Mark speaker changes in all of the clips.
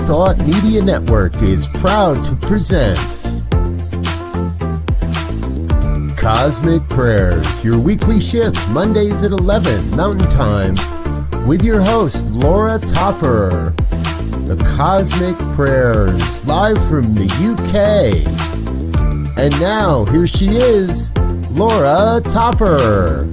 Speaker 1: Thought Media Network is proud to present Cosmic Prayers, your weekly shift, Mondays at 11 Mountain Time, with your host, Laura Topper. The Cosmic Prayers, live from the UK. And now, here she is, Laura Topper.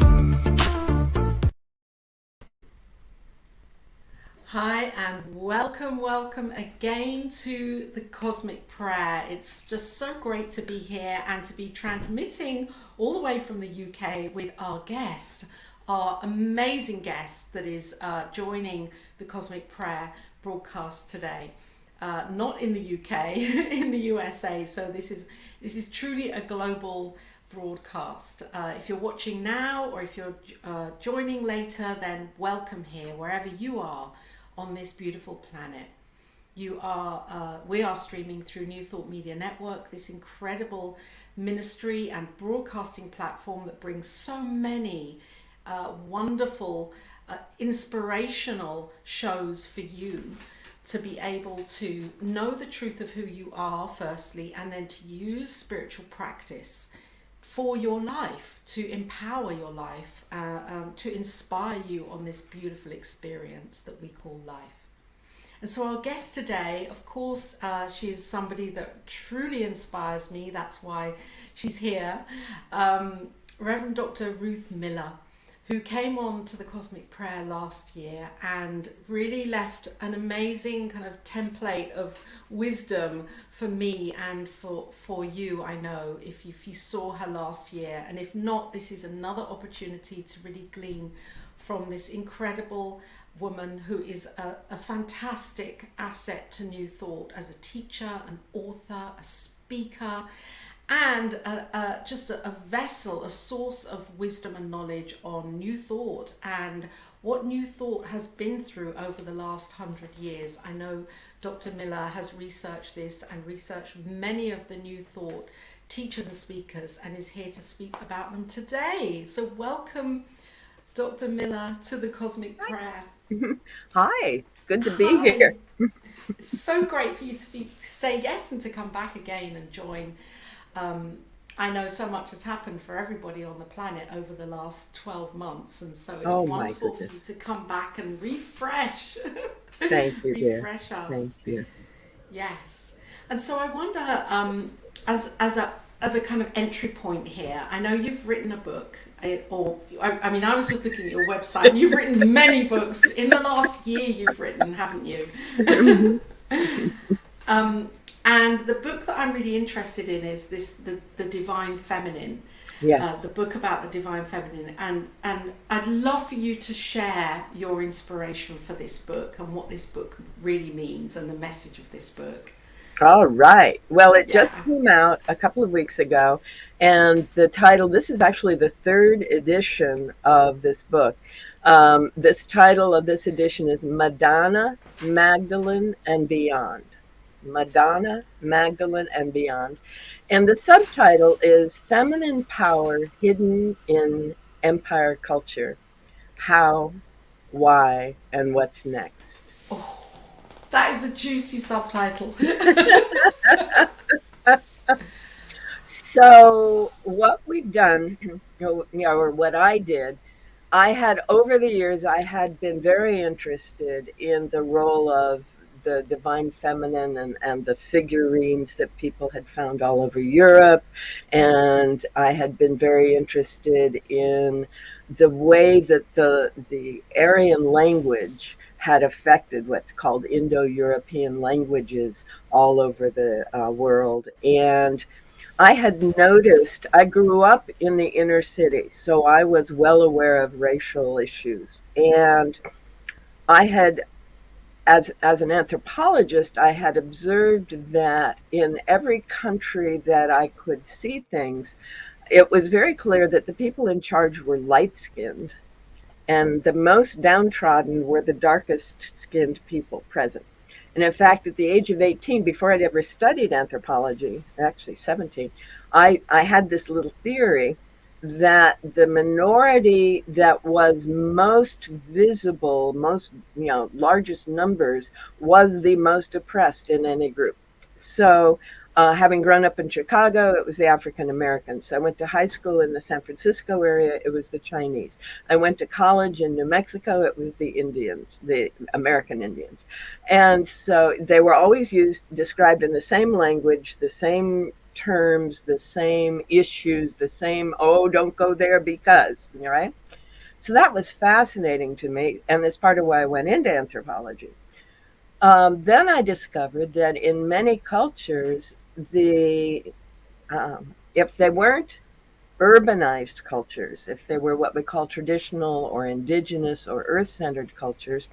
Speaker 2: Hi and welcome again to the Cosmic Prayer. It's just so great to be here and to be transmitting all the way from the UK with our guest, our amazing guest that is joining the Cosmic Prayer broadcast today. Not in the UK, in the USA. So this is truly a global broadcast. If you're watching now or if you're joining later, then welcome here, wherever you are on this beautiful planet. We are streaming through New Thought Media Network, this incredible ministry and broadcasting platform that brings so many wonderful, inspirational shows for you to be able to know the truth of who you are, firstly, and then to use spiritual practice for your life, to empower your life, to inspire you on this beautiful experience that we call life. And so our guest today, of course, she is somebody that truly inspires me. That's why she's here. Reverend Dr. Ruth Miller, who came on to the Cosmic Prayer last year and really left an amazing kind of template of wisdom for me and for you, I know, if you saw her last year. And if not, this is another opportunity to really glean from this incredible woman who is a fantastic asset to New Thought as a teacher, an author, a speaker, and just a vessel, a source of wisdom and knowledge on New Thought and what New Thought has been through over the last 100 years. I know Dr. Miller has researched this and researched many of the New Thought teachers and speakers and is here to speak about them today. So welcome, Dr. Miller, to the Cosmic Prayer.
Speaker 3: Hi, good to be here.
Speaker 2: It's so great for you to say yes and to come back again and join. I know so much has happened for everybody on the planet over the last 12 months, and so it's wonderful for you to come back and refresh.
Speaker 3: Thank you, dear.
Speaker 2: Refresh us.
Speaker 3: Thank you.
Speaker 2: Yes. And so I wonder, as a kind of entry point here, I know you've written a book, I was just looking at your website, and you've written many books. In the last year you've written, haven't you? And the book that I'm really interested in is the Divine Feminine.
Speaker 3: Yes.
Speaker 2: The book about the Divine Feminine. And I'd love for you to share your inspiration for this book and what this book really means and the message of this book.
Speaker 3: All right. Well, it just came out a couple of weeks ago, and the title, this is actually the third edition of this book. This title of this edition is Madonna, Magdalene, and Beyond. Madonna, Magdalene, and Beyond. And the subtitle is Feminine Power Hidden in Empire Culture. How, why, and what's next?
Speaker 2: Oh, that is a juicy subtitle.
Speaker 3: So what we've done, or what I did, over the years, I had been very interested in the role of the Divine Feminine and the figurines that people had found all over Europe. And I had been very interested in the way that the Aryan language had affected what's called Indo-European languages all over the world. And I had noticed, I grew up in the inner city, so I was well aware of racial issues. And I had, as an anthropologist, I had observed that in every country that I could see things, it was very clear that the people in charge were light-skinned, and the most downtrodden were the darkest-skinned people present. And in fact, at the age of 18, before I'd ever studied anthropology, actually 17, I had this little theory that the minority that was most visible, most, largest numbers, was the most oppressed in any group. So, having grown up in Chicago, it was the African Americans. I went to high school in the San Francisco area, it was the Chinese. I went to college in New Mexico, it was the Indians, the American Indians. And so they were always described in the same language, the same terms, the same issues, the same, oh, don't go there because, right? So that was fascinating to me. And that's part of why I went into anthropology. Then I discovered that in many cultures, if they weren't urbanized cultures, if they were what we call traditional or indigenous or earth centered cultures,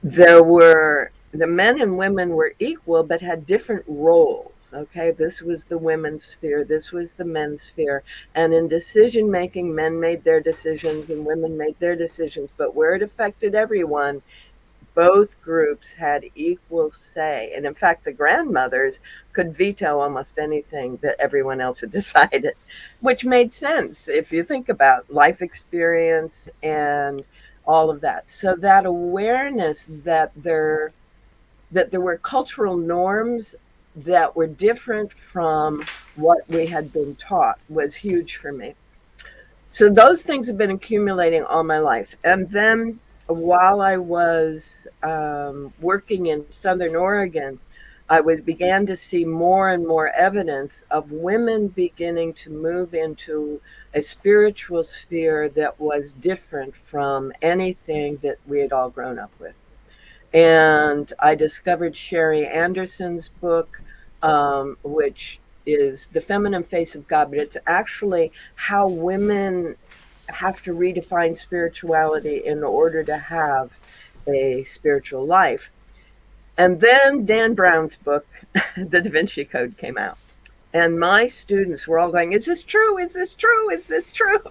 Speaker 3: the men and women were equal but had different roles. Okay, this was the women's sphere, this was the men's sphere. And in decision making, men made their decisions and women made their decisions. But where it affected everyone, both groups had equal say. And in fact, the grandmothers could veto almost anything that everyone else had decided, which made sense if you think about life experience and all of that. So that awareness that there were cultural norms that were different from what we had been taught was huge for me. So those things have been accumulating all my life. And then while I was working in Southern Oregon, began to see more and more evidence of women beginning to move into a spiritual sphere that was different from anything that we had all grown up with. And I discovered Sherry Anderson's book, which is The Feminine Face of God, but it's actually how women have to redefine spirituality in order to have a spiritual life. And then Dan Brown's book, The Da Vinci Code, came out. And my students were all going, is this true? Is this true? Is this true?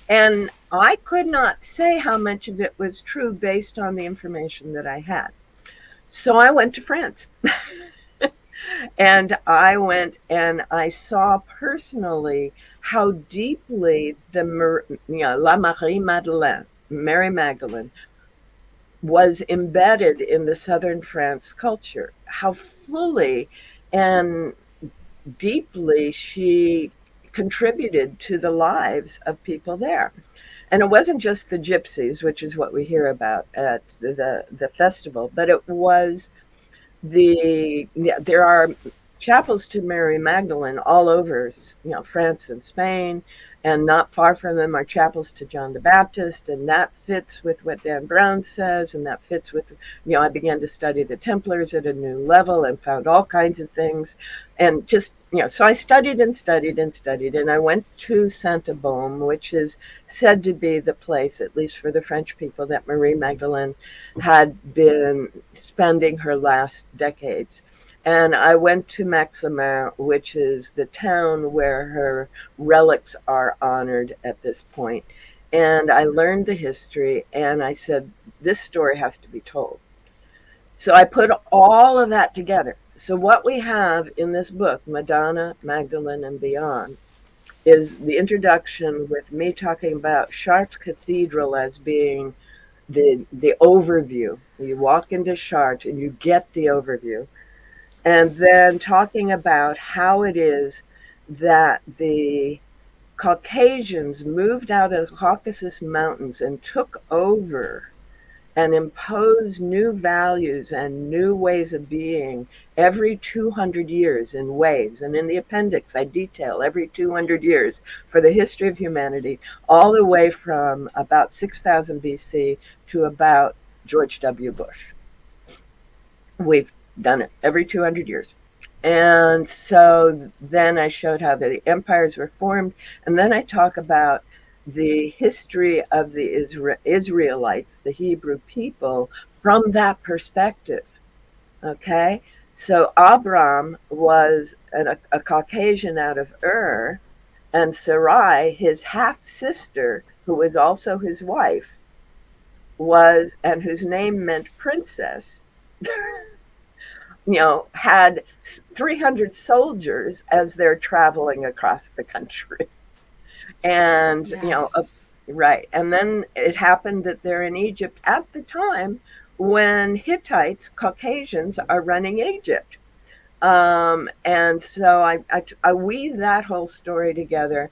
Speaker 3: And I could not say how much of it was true based on the information that I had. So I went to France. And I went and I saw personally how deeply La Marie Madeleine, Mary Magdalene, was embedded in the southern France culture. How fully and deeply she contributed to the lives of people there. And it wasn't just the gypsies, which is what we hear about at the festival, but it was there are chapels to Mary Magdalene all over, France and Spain, and not far from them are chapels to John the Baptist, and that fits with what Dan Brown says, and that fits with, I began to study the Templars at a new level and found all kinds of things, and just, so I studied and studied and studied, and I went to Saint-Baume, which is said to be the place, at least for the French people, that Marie Magdalene had been spending her last decades. And I went to Maximin, which is the town where her relics are honored at this point. And I learned the history, and I said, this story has to be told. So I put all of that together. So what we have in this book, Madonna, Magdalene, and Beyond, is the introduction with me talking about Chartres Cathedral as being the overview. You walk into Chartres and you get the overview. And then talking about how it is that the Caucasians moved out of the Caucasus Mountains and took over and imposed new values and new ways of being every 200 years in waves. And in the appendix, I detail every 200 years for the history of humanity, all the way from about 6000 BC to about George W. Bush. We've done it every 200 years. And so then I showed how the empires were formed. And then I talk about the history of the Israelites, the Hebrew people, from that perspective. Okay? So Abram was a Caucasian out of Ur, and Sarai, his half sister, who was also his wife, and whose name meant princess, had 300 soldiers as they're traveling across the country. And,
Speaker 2: Yes.
Speaker 3: right. And then it happened that they're in Egypt at the time when Hittites, Caucasians, are running Egypt. And so I weave that whole story together.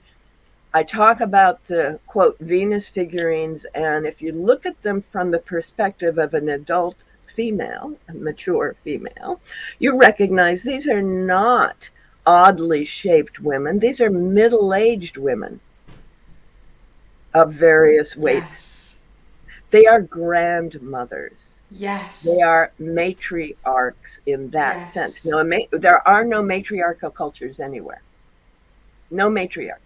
Speaker 3: I talk about the quote Venus figurines, and if you look at them from the perspective of an adult female, a mature female, you recognize these are not oddly shaped women. These are middle aged women of various weights.
Speaker 2: Yes.
Speaker 3: They are grandmothers. They
Speaker 2: Yes.
Speaker 3: are matriarchs in that sense.
Speaker 2: Yes.
Speaker 3: Now, there are no matriarchal cultures anywhere. No matriarchs.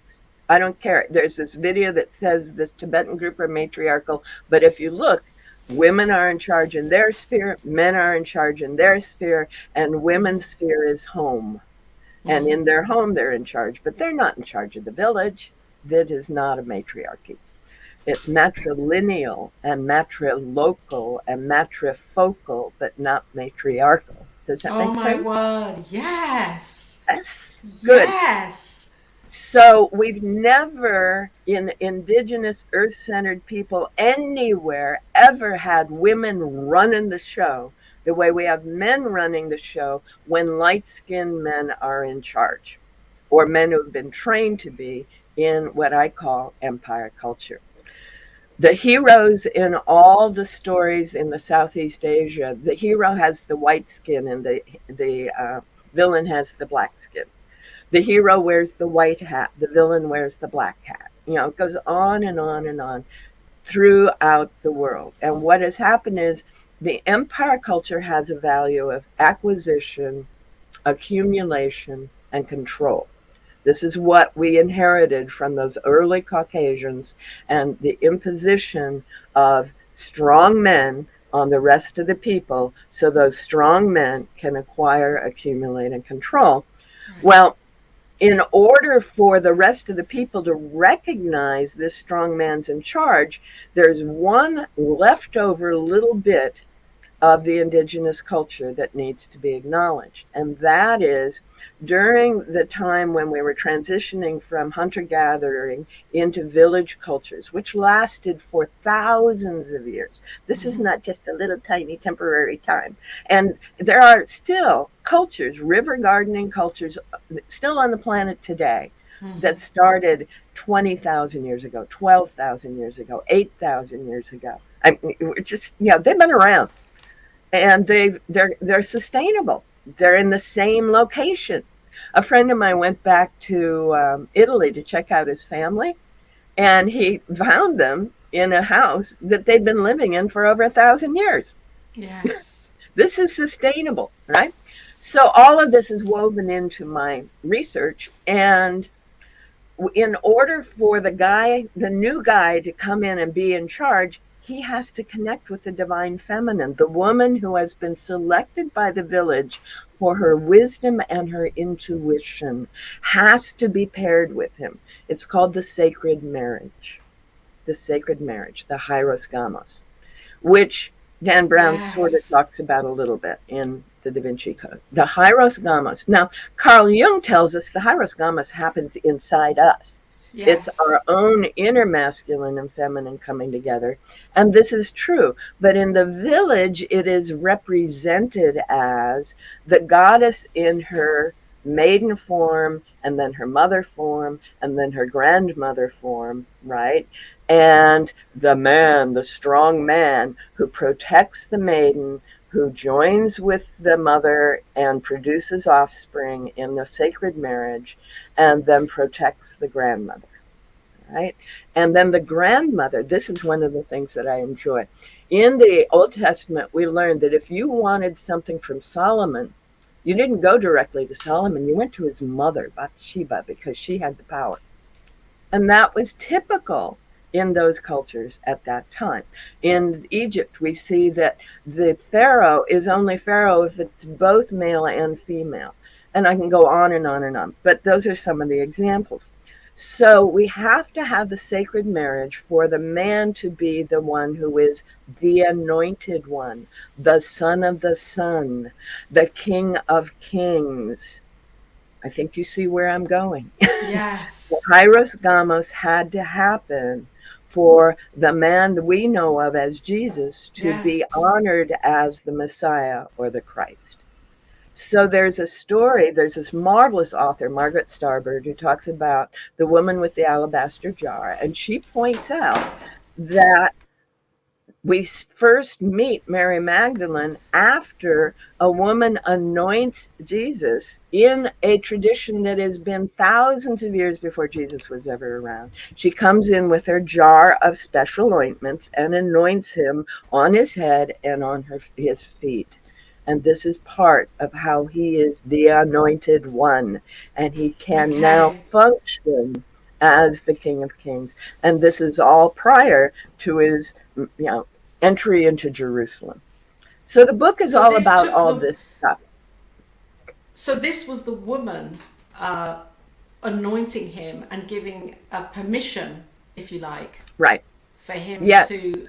Speaker 3: I don't care. There's this video that says this Tibetan group are matriarchal, but if you look, women are in charge in their sphere, men are in charge in their sphere, and women's sphere is home. And in their home, they're in charge, but they're not in charge of the village. That is not a matriarchy. It's matrilineal and matrilocal and matrifocal, but not matriarchal. Does that
Speaker 2: Oh
Speaker 3: make
Speaker 2: my
Speaker 3: sense?
Speaker 2: word. Yes.
Speaker 3: Yes. Good.
Speaker 2: Yes.
Speaker 3: So we've never, in indigenous earth-centered people anywhere, ever had women running the show the way we have men running the show when light-skinned men are in charge, or men who have been trained to be in what I call empire culture. The heroes in all the stories in the Southeast Asia, the hero has the white skin and the villain has the black skin. The hero wears the white hat, the villain wears the black hat. It goes on and on and on throughout the world. And what has happened is the empire culture has a value of acquisition, accumulation, and control. This is what we inherited from those early Caucasians and the imposition of strong men on the rest of the people so those strong men can acquire, accumulate, and control.
Speaker 2: Right.
Speaker 3: Well, in order for the rest of the people to recognize this strong man's in charge, there's one leftover little bit of the indigenous culture that needs to be acknowledged. And that is during the time when we were transitioning from hunter-gathering into village cultures, which lasted for thousands of years. This is not just a little tiny temporary time. And there are still cultures, river gardening cultures, still on the planet today that started 20,000 years ago, 12,000 years ago, 8,000 years ago. I mean, they've been around. And they're sustainable. They're in the same location. A friend of mine went back to Italy to check out his family, and he found them in a house that they'd been living in for over 1,000 years.
Speaker 2: Yes.
Speaker 3: This is sustainable, right? So all of this is woven into my research, and in order for the new guy to come in and be in charge, he has to connect with the divine feminine, the woman who has been selected by the village for her wisdom and her intuition has to be paired with him. It's called the sacred marriage, the hieros gamos, which Dan Brown sort of
Speaker 2: Yes.
Speaker 3: talks about a little bit in the Da Vinci Code. The hieros gamos. Now, Carl Jung tells us the hieros gamos happens inside us. It's our
Speaker 2: Yes.
Speaker 3: own inner masculine and feminine coming together. And this is true. But in the village, it is represented as the goddess in her maiden form, and then her mother form, and then her grandmother form, right? And the man, the strong man who protects the maiden, who joins with the mother and produces offspring in the sacred marriage, and then protects the grandmother, right? And then the grandmother, this is one of the things that I enjoy. In the Old Testament, we learned that if you wanted something from Solomon, you didn't go directly to Solomon, you went to his mother, Bathsheba, because she had the power. And that was typical in those cultures at that time. In Egypt, we see that the pharaoh is only pharaoh if it's both male and female. And I can go on and on and on, but those are some of the examples. So we have to have the sacred marriage for the man to be the one who is the anointed one, the son of the sun, the king of kings, I think you see where I'm going. The
Speaker 2: Yes.
Speaker 3: Kairos Gamos had to happen for the man that we know of as Jesus to be
Speaker 2: Yes.
Speaker 3: honored as the Messiah or the Christ. So there's a story, there's this marvelous author, Margaret Starbird, who talks about the woman with the alabaster jar. And she points out that we first meet Mary Magdalene after a woman anoints Jesus in a tradition that has been thousands of years before Jesus was ever around. She comes in with her jar of special ointments and anoints him on his head and on his feet. And this is part of how he is the anointed one, and he can now
Speaker 2: Okay.
Speaker 3: function as the King of Kings. And this is all prior to his, entry into Jerusalem. So the book is
Speaker 2: So
Speaker 3: all
Speaker 2: this
Speaker 3: about
Speaker 2: took
Speaker 3: all
Speaker 2: the
Speaker 3: this stuff.
Speaker 2: so this was the woman anointing him and giving a permission, if you like,
Speaker 3: Right.
Speaker 2: for him
Speaker 3: Yes.
Speaker 2: to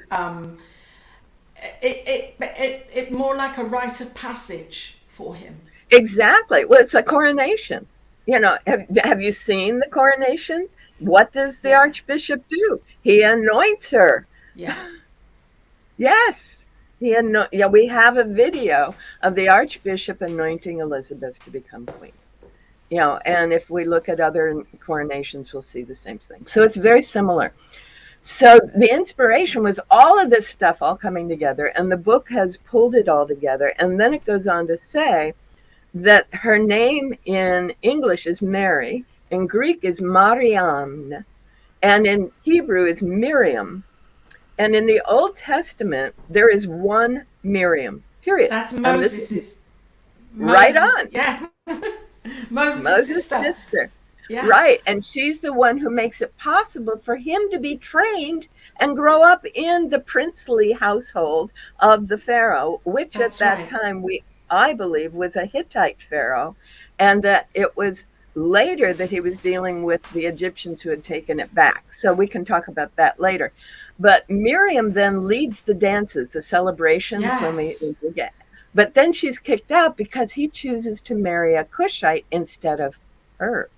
Speaker 2: it more like a rite of passage for him.
Speaker 3: Exactly. Well, it's a coronation. Have you seen the coronation? What does the
Speaker 2: Yeah.
Speaker 3: archbishop do? He anoints her.
Speaker 2: Yeah.
Speaker 3: Yes. Yeah, we have a video of the archbishop anointing Elizabeth to become queen. And if we look at other coronations, we'll see the same thing. So it's very similar. So the inspiration was all of this stuff all coming together, and the book has pulled it all together. And then it goes on to say that her name in English is Mary, in Greek is Mariam, and in Hebrew is Miriam. And in the Old Testament, there is one Miriam, period.
Speaker 2: That's
Speaker 3: And this is
Speaker 2: Moses's
Speaker 3: right
Speaker 2: Moses.
Speaker 3: on.
Speaker 2: Yeah. Moses'
Speaker 3: Moses'
Speaker 2: sister.
Speaker 3: sister.
Speaker 2: Yeah.
Speaker 3: Right. And she's the one who makes it possible for him to be trained and grow up in the princely household of the Pharaoh, which at
Speaker 2: That's
Speaker 3: that
Speaker 2: right.
Speaker 3: time I believe was a Hittite Pharaoh, and that it was later that he was dealing with the Egyptians who had taken it back. So we can talk about that later. But Miriam then leads the dances, the celebrations
Speaker 2: Yes.
Speaker 3: when we get. But then she's kicked out because he chooses to marry a Cushite instead of her.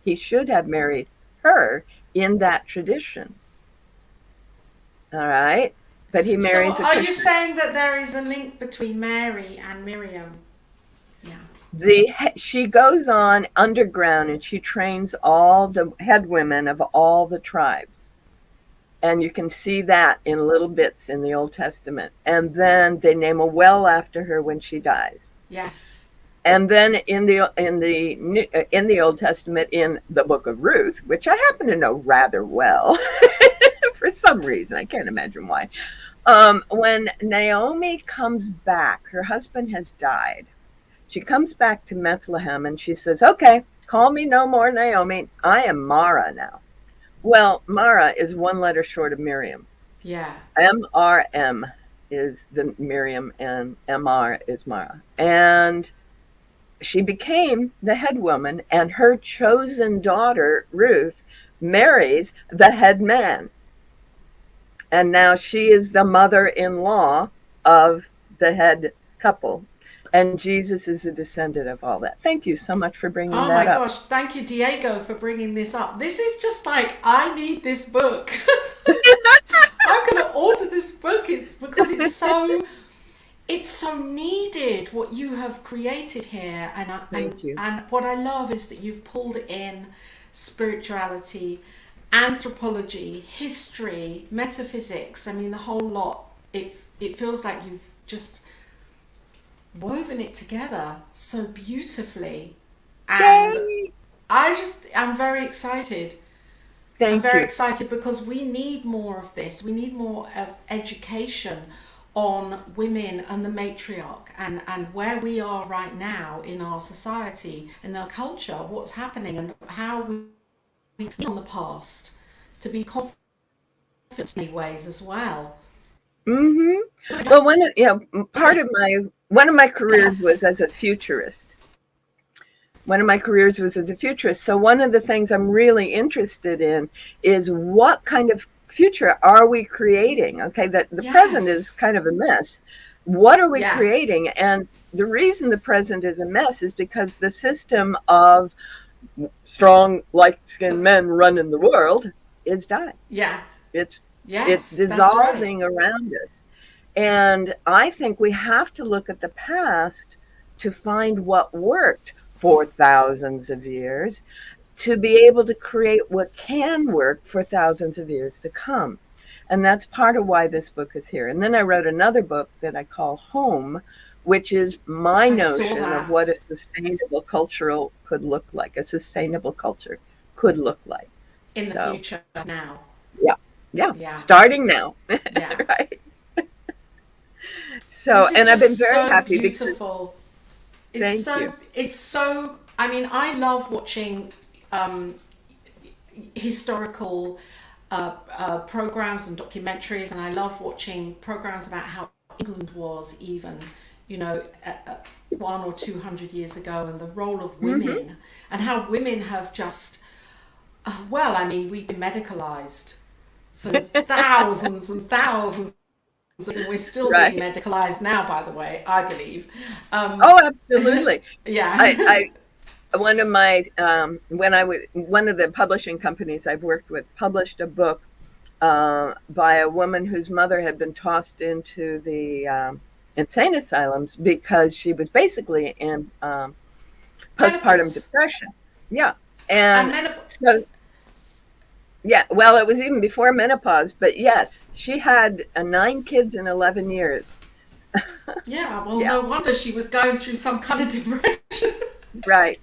Speaker 3: He should have married her in that tradition. All right. But he
Speaker 2: So
Speaker 3: marries a
Speaker 2: are you
Speaker 3: Cushite.
Speaker 2: saying that there is a link between Mary and Miriam? Yeah.
Speaker 3: She goes on underground and she trains all the head women of all the tribes. And you can see that in little bits in the Old Testament. And then they name a well after her when she dies.
Speaker 2: Yes.
Speaker 3: And then in the Old Testament, in the book of Ruth, which I happen to know rather well, for some reason, I can't imagine why. When Naomi comes back, her husband has died. She comes back to Bethlehem and she says, "Okay, call me no more Naomi. I am Mara now." Well, Mara is one letter short of Miriam.
Speaker 2: Yeah.
Speaker 3: MRM is the Miriam and MR is Mara. And she became the head woman, and her chosen daughter, Ruth, marries the head man. And now she is the mother in law of the head couple. And Jesus is a descendant of all that. Thank you so much for bringing
Speaker 2: Oh my
Speaker 3: that up.
Speaker 2: gosh, thank you, Diego, for bringing this up. This is just like, I need this book. I'm going to order this book because it's so needed what you have created here,
Speaker 3: Thank you.
Speaker 2: and what I love is that you've pulled in spirituality, anthropology, history, metaphysics. I mean, the whole lot. It feels like you've just woven it together so beautifully, and
Speaker 3: Yay!
Speaker 2: I'm very excited. I'm
Speaker 3: Thank
Speaker 2: very
Speaker 3: you.
Speaker 2: excited because we need more of this. We need more education on women and the matriarch, and where we are right now in our society, in our culture, what's happening, and how we on the past to be confident in many ways as well.
Speaker 3: Hmm. Well, part of one of my careers was as a futurist. One of my careers was as a futurist. So one of the things I'm really interested in is what kind of future are we creating? Okay, that the present is
Speaker 2: Yes.
Speaker 3: kind of a mess. What are we
Speaker 2: Yeah.
Speaker 3: creating? And the reason the present is a mess is because the system of strong, light-skinned men running the world is dying.
Speaker 2: Yeah.
Speaker 3: It's it's
Speaker 2: Yes, that's right.
Speaker 3: dissolving around us. And I think we have to look at the past to find what worked for thousands of years to be able to create what can work for thousands of years to come. And that's part of why this book is here. And then I wrote another book that I call Home, which is my
Speaker 2: I saw
Speaker 3: notion of
Speaker 2: that
Speaker 3: what a sustainable cultural could look like, a sustainable culture could look like.
Speaker 2: in the
Speaker 3: So,
Speaker 2: future now.
Speaker 3: yeah, yeah,
Speaker 2: Yeah.
Speaker 3: starting now,
Speaker 2: Yeah.
Speaker 3: right? So,
Speaker 2: This is
Speaker 3: and I've been
Speaker 2: just
Speaker 3: very
Speaker 2: so
Speaker 3: happy because,
Speaker 2: beautiful.
Speaker 3: thank you.
Speaker 2: It's so, I mean, I love watching um, historical programs and documentaries, and I love watching programs about how England was even, you know, 1 or 200 years ago, and the role of
Speaker 3: Hmm.
Speaker 2: women, and how women have just, well, I mean, we've been medicalized for thousands and thousands, and we're still being
Speaker 3: Right.
Speaker 2: medicalized now, by the way, I believe.
Speaker 3: Oh, absolutely.
Speaker 2: Yeah.
Speaker 3: One of my when I was one of the publishing companies I've worked with published a book by a woman whose mother had been tossed into the insane asylums because she was basically in postpartum
Speaker 2: Menopause.
Speaker 3: depression. Yeah,
Speaker 2: And
Speaker 3: and
Speaker 2: menopause.
Speaker 3: so yeah, well, it was even before menopause, but yes, she had 9 kids in 11 years.
Speaker 2: Yeah, well,
Speaker 3: Yeah,
Speaker 2: no wonder she was going through some kind of depression.
Speaker 3: right.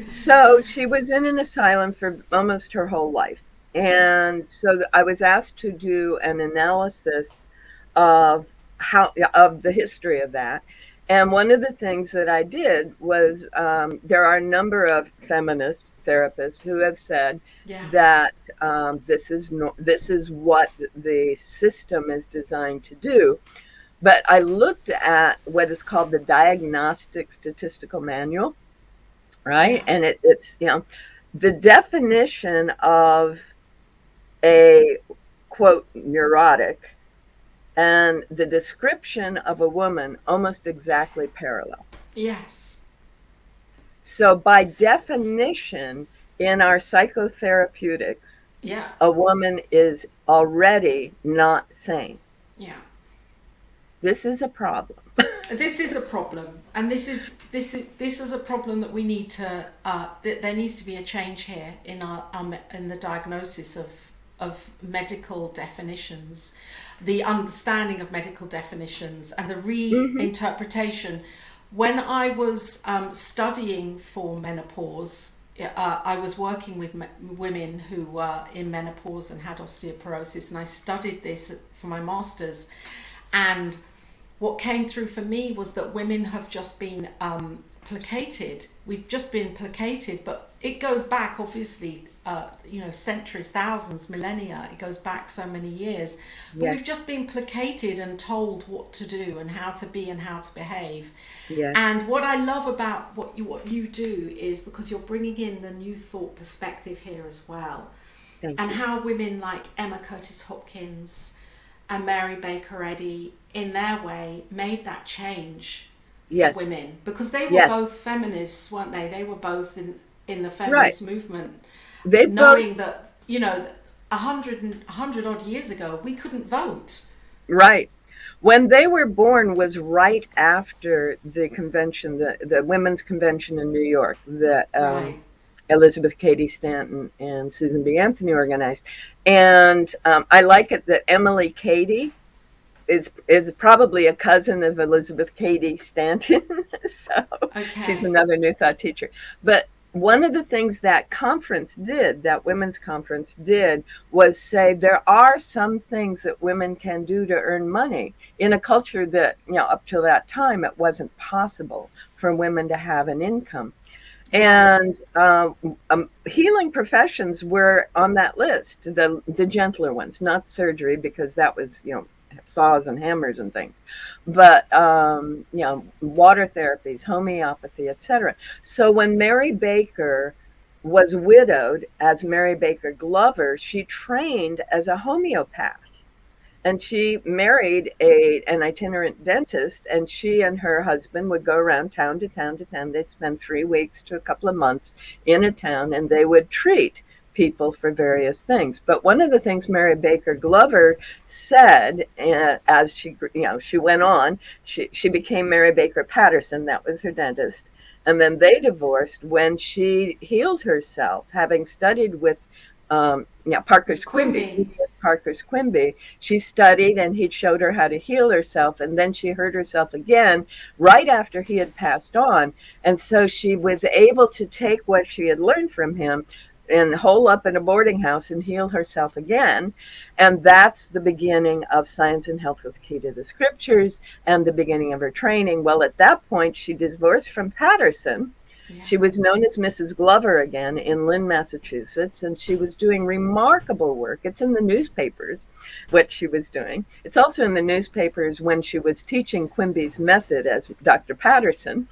Speaker 3: So she was in an asylum for almost her whole life.
Speaker 2: Yeah.
Speaker 3: And so I was asked to do an analysis of how of the history of that. And one of the things that I did was there are a number of feminist therapists who have said
Speaker 2: Yeah.
Speaker 3: that this is what the system is designed to do. But I looked at what is called the Diagnostic Statistical Manual, right?
Speaker 2: Yeah.
Speaker 3: And it's, the definition of a quote neurotic and the description of a woman almost exactly parallel.
Speaker 2: Yes.
Speaker 3: So, by definition, in our psychotherapeutics,
Speaker 2: Yeah.
Speaker 3: a woman is already not sane.
Speaker 2: Yeah.
Speaker 3: This is a problem.
Speaker 2: This is a problem, and this is a problem that we need to. There needs to be a change here in in the diagnosis of medical definitions, the understanding of medical definitions, and the
Speaker 3: Hmm.
Speaker 2: reinterpretation. When I was studying for menopause, I was working with women who were in menopause and had osteoporosis, and I studied this for my master's. And what came through for me was that women have just been placated. We've just been placated, but it goes back, obviously, centuries, thousands, millennia. It goes back so many years. But we've
Speaker 3: Yes,
Speaker 2: just been placated and told what to do and how to be and how to behave.
Speaker 3: yes.
Speaker 2: And what I love about what you do is because you're bringing in the new thought perspective here as well,
Speaker 3: Thank
Speaker 2: and
Speaker 3: you.
Speaker 2: how women like Emma Curtis Hopkins and Mary Baker Eddy, in their way, made that change for
Speaker 3: Yes,
Speaker 2: women because they were
Speaker 3: yes.
Speaker 2: both feminists, weren't they? They were both in the
Speaker 3: Right.
Speaker 2: feminist movement,
Speaker 3: They both,
Speaker 2: knowing that a hundred odd years ago we couldn't vote.
Speaker 3: right. When they were born was right after the convention, the Women's Convention in New York, that
Speaker 2: Right.
Speaker 3: Elizabeth Cady Stanton and Susan B. Anthony organized. And I like it that Emily Cady is probably a cousin of Elizabeth Cady Stanton. So she's
Speaker 2: Okay.
Speaker 3: another New Thought teacher. But one of the things that conference did, that women's conference did, was say there are some things that women can do to earn money in a culture that, up till that time, it wasn't possible for women to have an income.
Speaker 2: Right.
Speaker 3: And healing professions were on that list, the gentler ones, not surgery, because that was, saws and hammers and things, but water therapies, homeopathy, etc. So when Mary Baker was widowed as Mary Baker Glover, she trained as a homeopath. And she married an itinerant dentist, and she and her husband would go around town to town to town. They'd spend 3 weeks to a couple of months in a town, and they would treat people for various things. But one of the things Mary Baker Glover said, as she went on, she became Mary Baker Patterson. That was her dentist. And then they divorced when she healed herself, having studied with Parker's Quimby. Parker's Quimby. She studied, and he showed her how to heal herself. And then she hurt herself again right after he had passed on. And so she was able to take what she had learned from him and hole up in a boarding house and heal herself again. And that's the beginning of Science and Health with Key to the Scriptures and the beginning of her training. Well, at that point, she divorced from Patterson. Yeah. She was known as Mrs. Glover again in Lynn, Massachusetts, and she was doing remarkable work. It's in the newspapers, what she was doing. It's also in the newspapers when she was teaching Quimby's method as Dr. Patterson.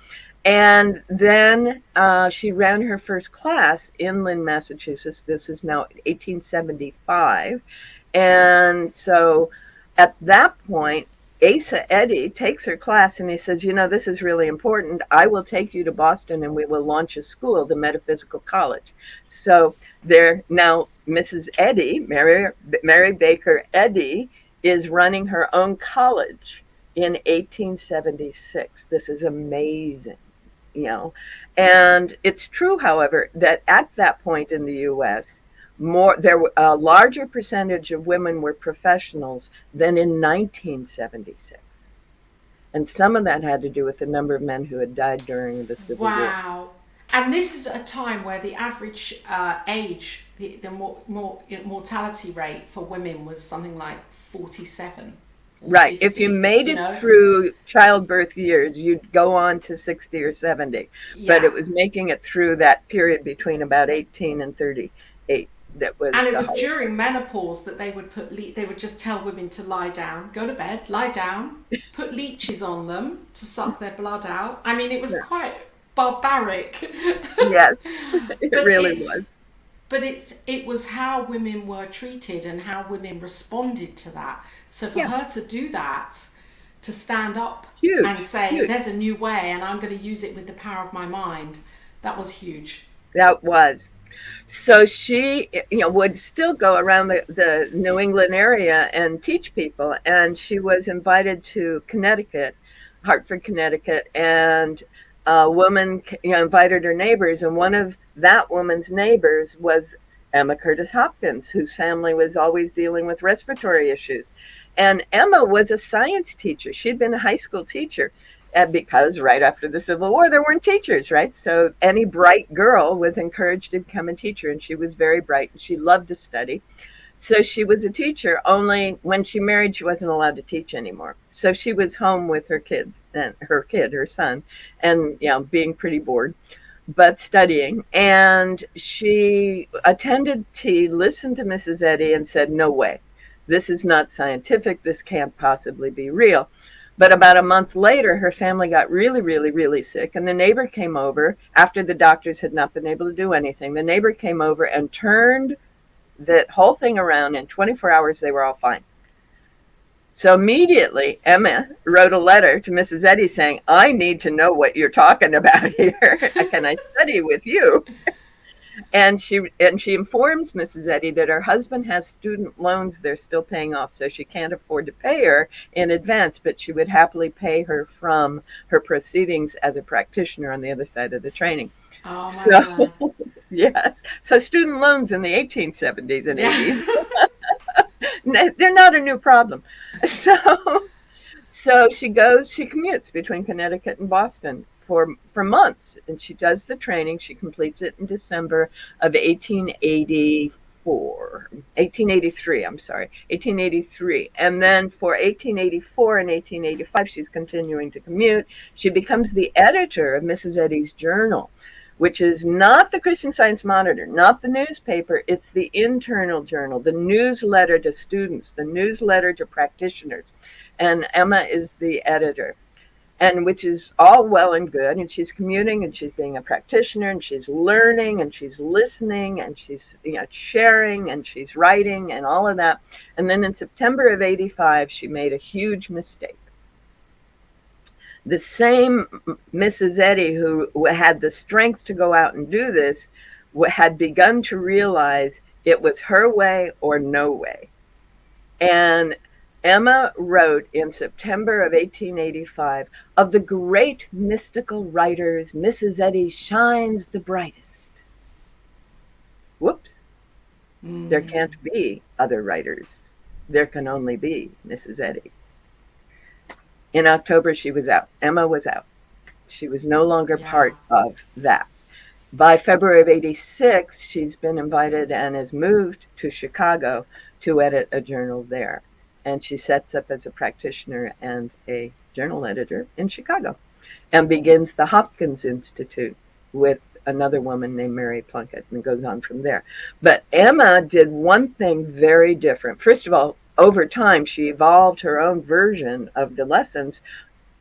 Speaker 3: And then she ran her first class in Lynn, Massachusetts. This is now 1875. And so at that point, Asa Eddy takes her class, and he says, this is really important. I will take you to Boston, and we will launch a school, the Metaphysical College. So there now, Mrs. Eddy, Mary Baker Eddy, is running her own college in 1876. This is amazing, And it's true, however, that at that point in the U.S., a larger percentage of women were professionals than in 1976. And some of that had to do with the number of men who had died during the Civil War.
Speaker 2: Wow. And this is a time where the average age, the mortality rate for women was something like 47.
Speaker 3: Right. 50, if you made it through childbirth years, you'd go on to 60 or 70. Yeah. But it was making it through that period between about 18 and 38.
Speaker 2: And it was during menopause that they would just tell women to lie down, go to bed, lie down, put leeches on them to suck their blood out. I mean, it was quite barbaric.
Speaker 3: Yes, it really was.
Speaker 2: But it was how women were treated and how women responded to that. So for her to do that, to stand up and say, there's a new way and I'm going to use it with the power of my mind, that was huge.
Speaker 3: That was. So she, would still go around the New England area and teach people. And she was invited to Connecticut, Hartford, Connecticut, and a woman, invited her neighbors. And one of that woman's neighbors was Emma Curtis Hopkins, whose family was always dealing with respiratory issues. And Emma was a science teacher. She'd been a high school teacher. Because right after the Civil War, there weren't teachers, right? So any bright girl was encouraged to become a teacher, and she was very bright, and she loved to study. So she was a teacher, only when she married, she wasn't allowed to teach anymore. So she was home with her kids, and her son, and being pretty bored, but studying. And she attended tea, listened to Mrs. Eddy, and said, no way, this is not scientific, this can't possibly be real. But about a month later, her family got really, really, really sick. And the neighbor came over after the doctors had not been able to do anything. The neighbor came over and turned that whole thing around. In 24 hours, they were all fine. So immediately, Emma wrote a letter to Mrs. Eddy saying, I need to know what you're talking about here. Can I study with you? And she informs Mrs. Eddy that her husband has student loans they're still paying off, so she can't afford to pay her in advance, but she would happily pay her from her proceedings as a practitioner on the other side of the training.
Speaker 2: Oh my God.
Speaker 3: Yes. So student loans in the 1870s and 80s, they're not a new problem. So she commutes between Connecticut and Boston for months, and she does the training. She completes it in December of 1883. And then for 1884 and 1885, she's continuing to commute. She becomes the editor of Mrs. Eddy's journal, which is not the Christian Science Monitor, not the newspaper. It's the internal journal, the newsletter to students, the newsletter to practitioners. And Emma is the editor. and which is all well and good. And she's commuting, and she's being a practitioner, and she's learning, and she's listening, and she's sharing, and she's writing, and all of that. And then in September of '85, she made a huge mistake. The same Mrs. Eddy who had the strength to go out and do this had begun to realize it was her way or no way. And Emma wrote in September of 1885, "Of the great mystical writers, Mrs. Eddy shines the brightest." Whoops. There can't be other writers. There can only be Mrs. Eddy. In October, she was out. Emma was out. She was no longer part of that. By February of '86, she's been invited and has moved to Chicago to edit a journal there. And she sets up as a practitioner and a journal editor in Chicago and begins the Hopkins Institute with another woman named Mary Plunkett, and goes on from there. But Emma did one thing very different. First of all, over time, she evolved her own version of the lessons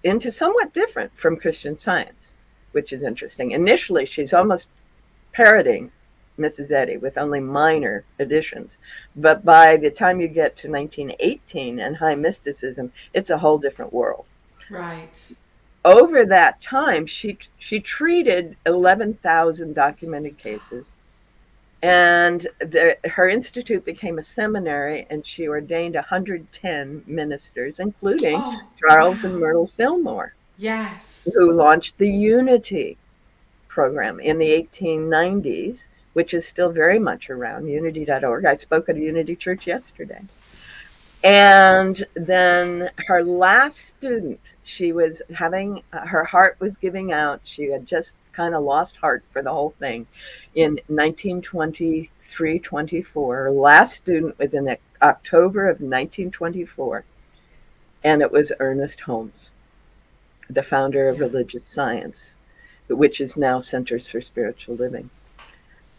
Speaker 3: into somewhat different from Christian Science, which is interesting. Initially, she's almost parroting Mrs. Eddy with only minor additions. But by the time you get to 1918 and high mysticism, it's a whole different world.
Speaker 2: Right.
Speaker 3: Over that time, she treated 11,000 documented cases. And her institute became a seminary, and she ordained 110 ministers, including Charles and Myrtle Fillmore.
Speaker 2: Yes.
Speaker 3: Who launched the Unity program in the 1890s, which is still very much around, unity.org. I spoke at a Unity church yesterday. And then her last student, she was having, her heart was giving out. She had just kind of lost heart for the whole thing. In 1923-24, her last student was in October of 1924, and it was Ernest Holmes, the founder of Religious Science, which is now Centers for Spiritual Living.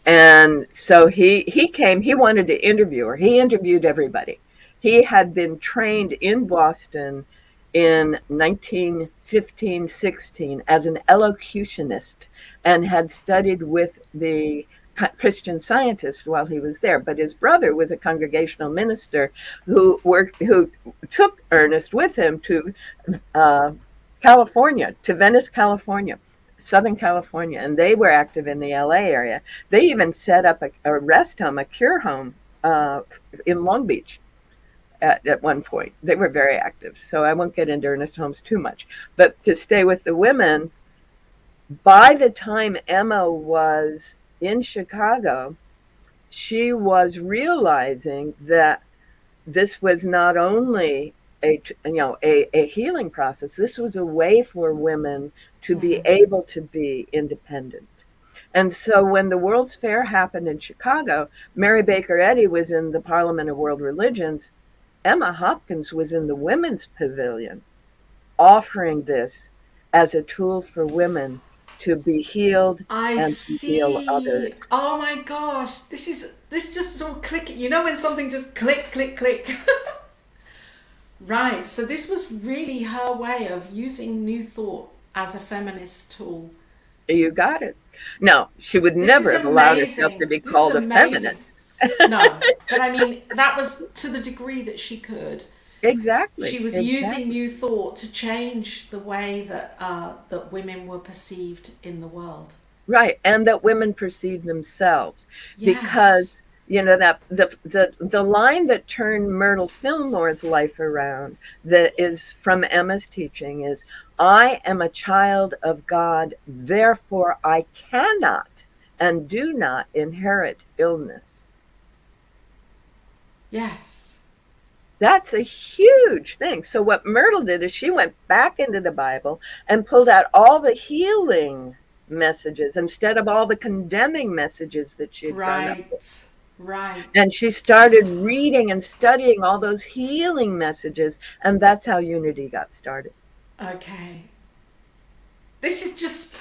Speaker 3: And so he came, he wanted to interview her. He interviewed everybody. He had been trained in Boston in 1915-16 as an elocutionist and had studied with the Christian Scientists while he was there. But his brother was a congregational minister who took Ernest with him to California, to Venice, California, Southern California, and they were active in the LA area. They even set up a rest home, a cure home in Long Beach. At one point, they were very active. So I won't get into Ernest Holmes too much. But to stay with the women, by the time Emma was in Chicago, she was realizing that this was not only a healing process. This was a way for women to be able to be independent. And so when the World's Fair happened in Chicago, Mary Baker Eddy was in the Parliament of World Religions. Emma Hopkins was in the Women's Pavilion, offering this as a tool for women to be healed to heal others.
Speaker 2: Oh my gosh, this just all clicking. You know when something just click, click, click. Right. So this was really her way of using New Thought as a feminist tool.
Speaker 3: You got it. No, she would never have allowed herself to be called a feminist.
Speaker 2: No, but I mean, that was to the degree that she could.
Speaker 3: Exactly.
Speaker 2: She was using New Thought to change the way that that women were perceived in the world.
Speaker 3: Right, and that women perceive themselves. Yes. Because, that the line that turned Myrtle Fillmore's life around, that is from Emma's teaching, is, "I am a child of God, therefore I cannot and do not inherit illness."
Speaker 2: Yes.
Speaker 3: That's a huge thing. So what Myrtle did is she went back into the Bible and pulled out all the healing messages instead of all the condemning messages that she'd grown up with.
Speaker 2: Right.
Speaker 3: And she started reading and studying all those healing messages, and that's how Unity got started.
Speaker 2: Okay. This is just...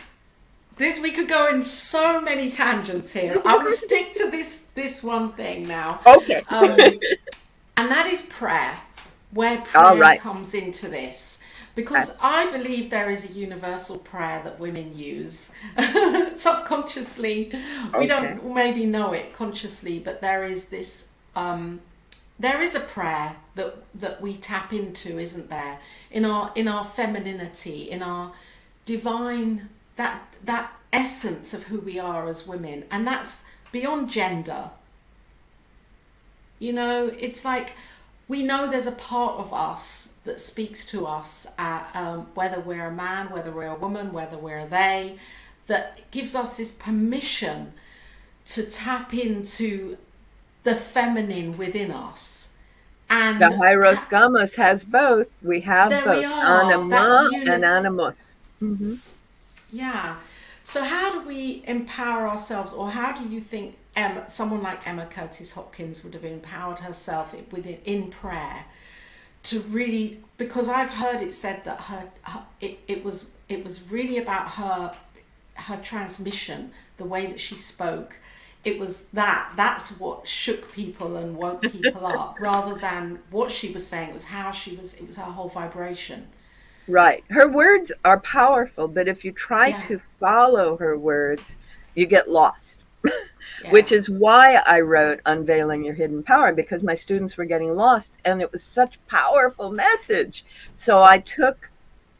Speaker 2: we could go in so many tangents here. I'm going to stick to this one thing now.
Speaker 3: Okay.
Speaker 2: And that is prayer, where prayer comes into this. because
Speaker 3: That's
Speaker 2: I believe there is a universal prayer that women use subconsciously. We
Speaker 3: okay.
Speaker 2: don't maybe know it consciously, but there is this. There is a prayer that we tap into, isn't there? In our femininity, in our divine, that essence of who we are as women, and that's beyond gender. You know, it's like we know there's a part of us that speaks to us, whether we're a man, whether we're a woman, whether we're a they, that gives us this permission to tap into the feminine within us.
Speaker 3: The
Speaker 2: And
Speaker 3: Hyros Gamos has both. We have
Speaker 2: there we
Speaker 3: both
Speaker 2: are, that
Speaker 3: anima and
Speaker 2: unit.
Speaker 3: animus.
Speaker 2: Yeah. So how do we empower ourselves, or how do you think someone like Emma Curtis Hopkins would have empowered herself in prayer to really? Because I've heard it said that it was really about her transmission, the way that she spoke. It was that's what shook people and woke people up, rather than what she was saying. It was how she was. It was her whole vibration.
Speaker 3: Right. Her words are powerful, but if you try
Speaker 2: Yeah.
Speaker 3: to follow her words, you get lost.
Speaker 2: Yeah.
Speaker 3: Which is why I wrote Unveiling Your Hidden Power, because my students were getting lost and it was such powerful message. So I took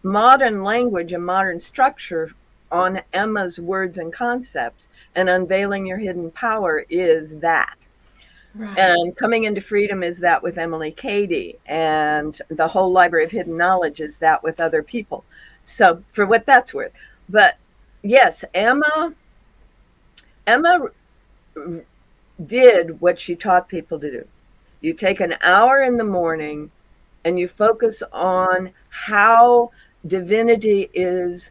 Speaker 3: modern language and modern structure on Emma's words and concepts, and Unveiling Your Hidden Power is that.
Speaker 2: Right.
Speaker 3: And Coming into Freedom is that with Emily Cady, and the whole Library of Hidden Knowledge is that with other people. So for what that's worth. But yes, Emma did what she taught people to do. You take an hour in the morning and you focus on how divinity is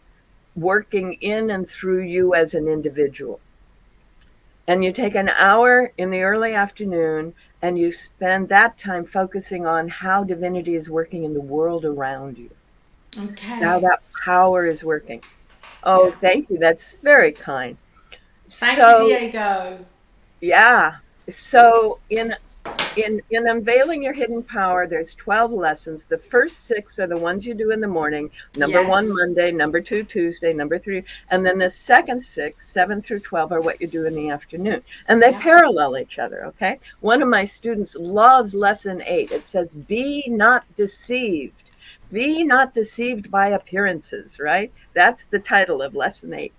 Speaker 3: working in and through you as an individual. And you take an hour in the early afternoon and you spend that time focusing on how divinity is working in the world around you, how
Speaker 2: Okay.
Speaker 3: that power is working. Oh,
Speaker 2: Yeah.
Speaker 3: thank you. That's very kind.
Speaker 2: Thank you,
Speaker 3: So,
Speaker 2: Diego.
Speaker 3: yeah. So in Unveiling Your Hidden Power, there's 12 lessons. The first six are the ones you do in the morning. Number one,
Speaker 2: Yes.
Speaker 3: Monday. Number two, Tuesday. Number three. And then the second six, 7 through 12, are what you do in the afternoon. And they
Speaker 2: Yeah.
Speaker 3: parallel each other, okay? One of my students loves lesson 8. It says, be not deceived. Be not deceived by appearances, right? That's the title of lesson 8.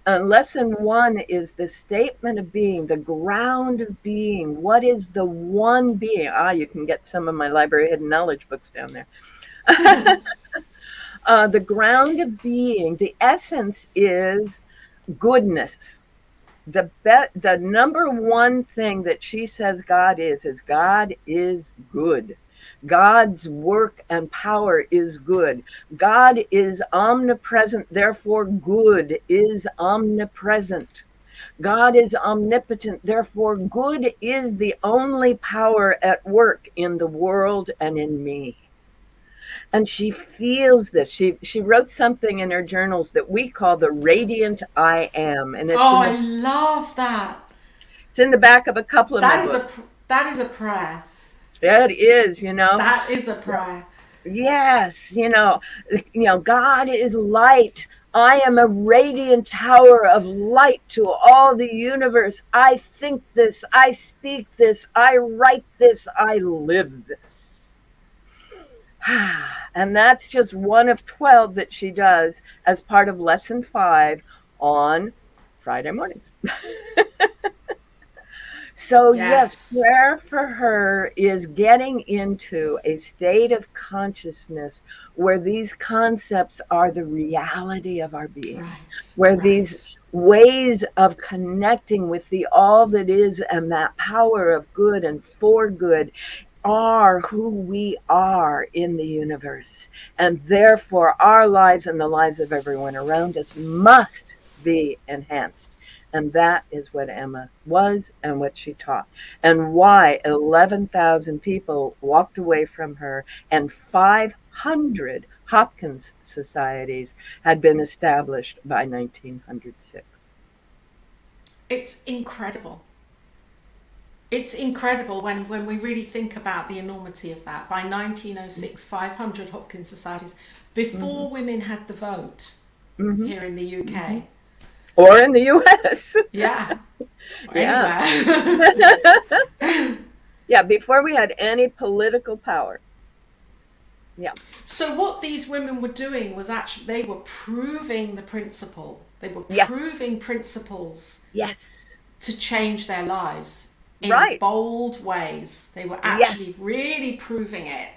Speaker 3: Lesson 1 is the statement of being, the ground of being. What is the one being? You can get some of my Library of Hidden Knowledge books down there. The ground of being, the essence is goodness. The number one thing that she says God is God is good. God's work and power is good. God is omnipresent, therefore good is omnipresent. God is omnipotent, therefore good is the only power at work in the world and in me. And she feels this. She wrote something in her journals that we call the radiant I am, and
Speaker 2: Oh, I love that.
Speaker 3: it's in the back of a couple of my
Speaker 2: That is
Speaker 3: books.
Speaker 2: that is a prayer.
Speaker 3: Yeah, it is, you know.
Speaker 2: That is a prayer.
Speaker 3: Yes, God is light. I am a radiant tower of light to all the universe. I think this, I speak this, I write this, I live this. And that's just one of 12 that she does as part of lesson 5 on Friday mornings. So, yes,
Speaker 2: Yes.
Speaker 3: prayer for her is getting into a state of consciousness where these concepts are the reality of our being,
Speaker 2: Right.
Speaker 3: where these
Speaker 2: Right.
Speaker 3: ways of connecting with the all that is and that power of good and for good are who we are in the universe. And therefore, our lives and the lives of everyone around us must be enhanced. And that is what Emma was and what she taught, and why 11,000 people walked away from her, and 500 Hopkins societies had been established by 1906.
Speaker 2: It's incredible. It's incredible when we really think about the enormity of that. By 1906, 500 Hopkins societies, before women had the vote here in the UK.
Speaker 3: Or in the US.
Speaker 2: Yeah. Or
Speaker 3: Yeah.
Speaker 2: anywhere.
Speaker 3: Yeah, before we had any political power. Yeah.
Speaker 2: So what these women were doing was actually they were proving the principle. They were
Speaker 3: Yes.
Speaker 2: proving principles
Speaker 3: Yes.
Speaker 2: to change their lives in
Speaker 3: Right.
Speaker 2: bold ways. They were actually really proving it,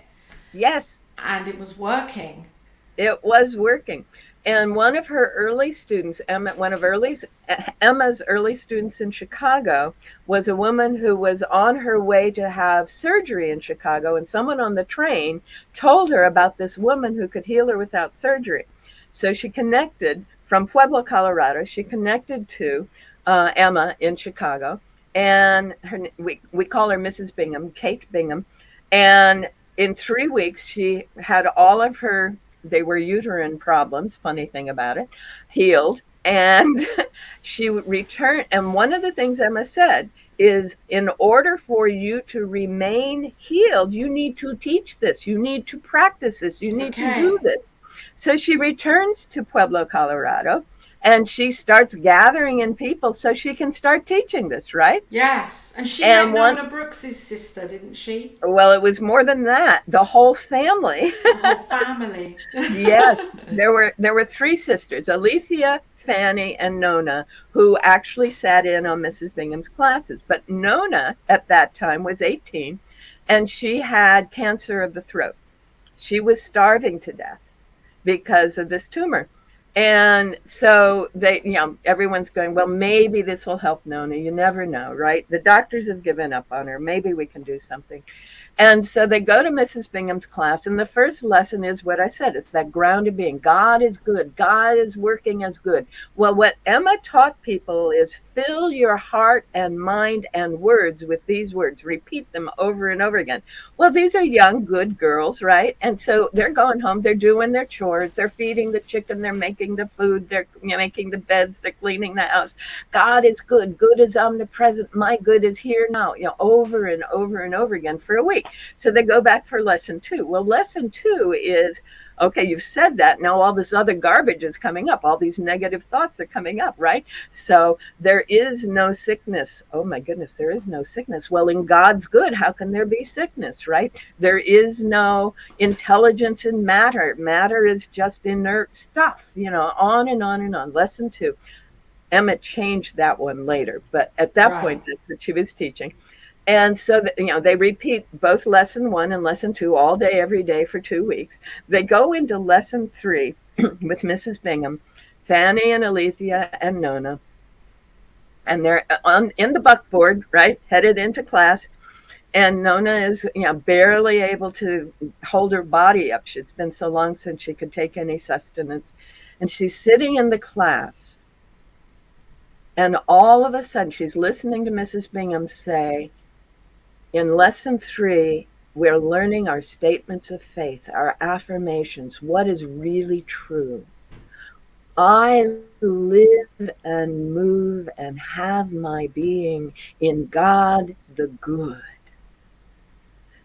Speaker 3: Yes.
Speaker 2: and it was working.
Speaker 3: It was working. And one of her early students, Emma's early students in Chicago, was a woman who was on her way to have surgery in Chicago, and someone on the train told her about this woman who could heal her without surgery. So she connected from Pueblo, Colorado. She connected to Emma in Chicago, and we call her Mrs. Bingham, Kate Bingham. And in 3 weeks, she had all of her, they were uterine problems, funny thing about it, healed. And she returned. And one of the things Emma said is, in order for you to remain healed, you need to teach this, you need to practice this, you need to do this. So she returns to Pueblo, Colorado, and she starts gathering in people so she can start teaching this, right?
Speaker 2: Yes. And she met Nona Brooks's sister, didn't she?
Speaker 3: Well, it was more than that. The whole family.
Speaker 2: The whole family.
Speaker 3: Yes. There were 3 sisters, Alethea, Fanny, and Nona, who actually sat in on Mrs. Bingham's classes. But Nona, at that time, was 18, and she had cancer of the throat. She was starving to death because of this tumor. And so everyone's going, well, maybe this will help Nona. You never know, right? The doctors have given up on her. Maybe we can do something. And so they go to Mrs. Bingham's class, and the first lesson is what I said. It's that grounded being. God is good. God is working as good. Well, what Emma taught people is fill your heart and mind and words with these words. Repeat them over and over again. Well, these are young, good girls, right? And so they're going home. They're doing their chores. They're feeding the chicken. They're making the food. They're making the beds. They're cleaning the house. God is good. Good is omnipresent. My good is here now. Over and over and over again for a week. So they go back for lesson 2. Well, lesson 2 is, okay, you've said that. Now all this other garbage is coming up. All these negative thoughts are coming up, right? So there is no sickness. Oh my goodness, there is no sickness. Well, in God's good, how can there be sickness, right? There is no intelligence in matter. Matter is just inert stuff, on and on and on. Lesson 2. Emma changed that one later, but at that point, that's what she was teaching. And so, they repeat both lesson 1 and lesson 2 all day, every day for 2 weeks. They go into lesson 3 with Mrs. Bingham, Fanny and Alethea and Nona. And they're in the buckboard, right, headed into class. And Nona is, barely able to hold her body up. It's been so long since she could take any sustenance. And she's sitting in the class. And all of a sudden, she's listening to Mrs. Bingham say, in lesson 3, we're learning our statements of faith, our affirmations, what is really true. I live and move and have my being in God the good.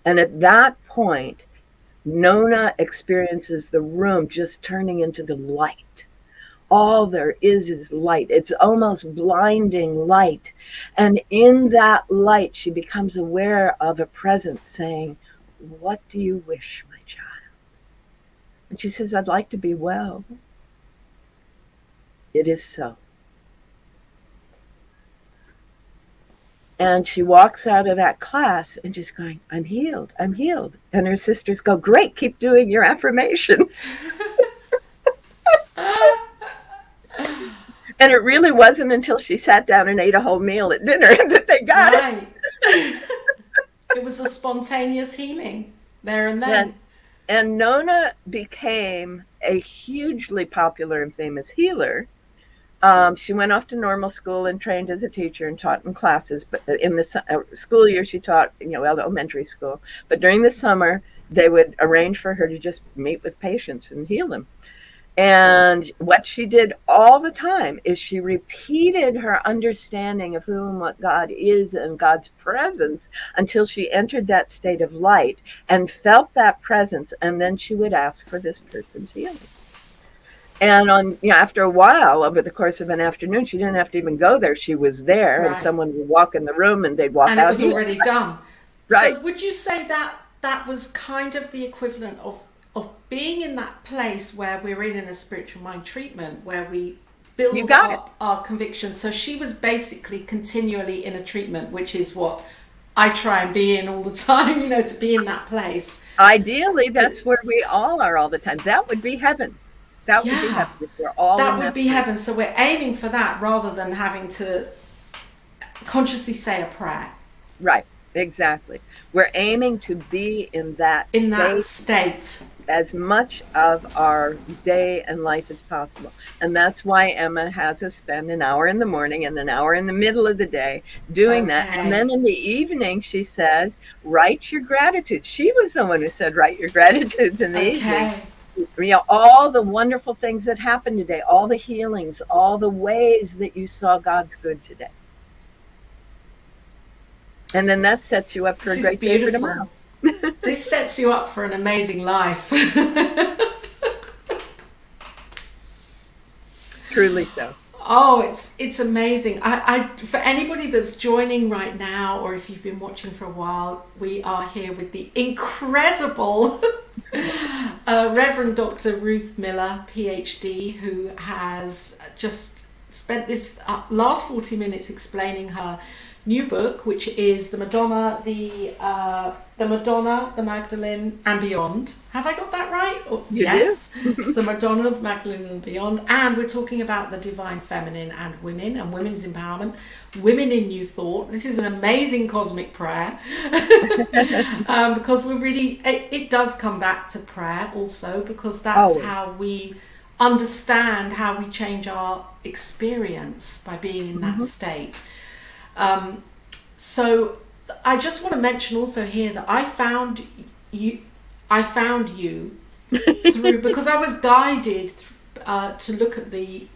Speaker 3: And at that point, Nona experiences the room just turning into the light. All there is light. It's almost blinding light. And in that light, she becomes aware of a presence saying, what do you wish, my child? And she says, I'd like to be well. It is so. And she walks out of that class and she's going, I'm healed, I'm healed. And her sisters go, great, keep doing your affirmations. And it really wasn't until she sat down and ate a whole meal at dinner that they got it.
Speaker 2: It was a spontaneous healing there and then.
Speaker 3: And Nona became a hugely popular and famous healer. She went off to normal school and trained as a teacher and taught in classes. But in the school year, she taught, elementary school. But during the summer, they would arrange for her to just meet with patients and heal them. And what she did all the time is she repeated her understanding of who and what God is and God's presence until she entered that state of light and felt that presence. And then she would ask for this person's healing. And after a while, over the course of an afternoon, she didn't have to even go there. She was there, and
Speaker 2: Right.
Speaker 3: someone would walk in the room, and they'd walk
Speaker 2: And
Speaker 3: out.
Speaker 2: it was already done.
Speaker 3: Right.
Speaker 2: So would you say that that was kind of the equivalent of being in that place where we're in a spiritual mind treatment, where we build our convictions? So she was basically continually in a treatment, which is what I try and be in all the time, to be in that place.
Speaker 3: Ideally, that's where we all are all the time. That would be heaven. That would be
Speaker 2: Yeah.
Speaker 3: heaven if we're all
Speaker 2: That
Speaker 3: in
Speaker 2: would be heaven. So we're aiming for that rather than having to consciously say a prayer.
Speaker 3: Right, exactly. We're aiming to be in that
Speaker 2: state
Speaker 3: as much of our day and life as possible. And that's why Emma has us spend an hour in the morning and an hour in the middle of the day doing that. And then in the evening, she says, write your gratitude. She was the one who said, write your gratitudes in the evening. All the wonderful things that happened today, all the healings, all the ways that you saw God's good today. And then that sets you up for a great day for tomorrow.
Speaker 2: This sets you up for an amazing life.
Speaker 3: Truly so.
Speaker 2: Oh, it's amazing. I for anybody that's joining right now, or if you've been watching for a while, we are here with the incredible Reverend Dr. Ruth Miller, PhD, who has just spent this last 40 minutes explaining her new book, which is the Madonna, the Magdalene, and Beyond. Have I got that right? Yes. The Madonna, the Magdalene, and Beyond. And we're talking about the divine feminine and women and women's empowerment, women in new thought. This is an amazing cosmic prayer because it does come back to prayer also, because that's how we understand how we change our experience by being in that state. So I just want to mention also here that I found you through because I was guided to look at the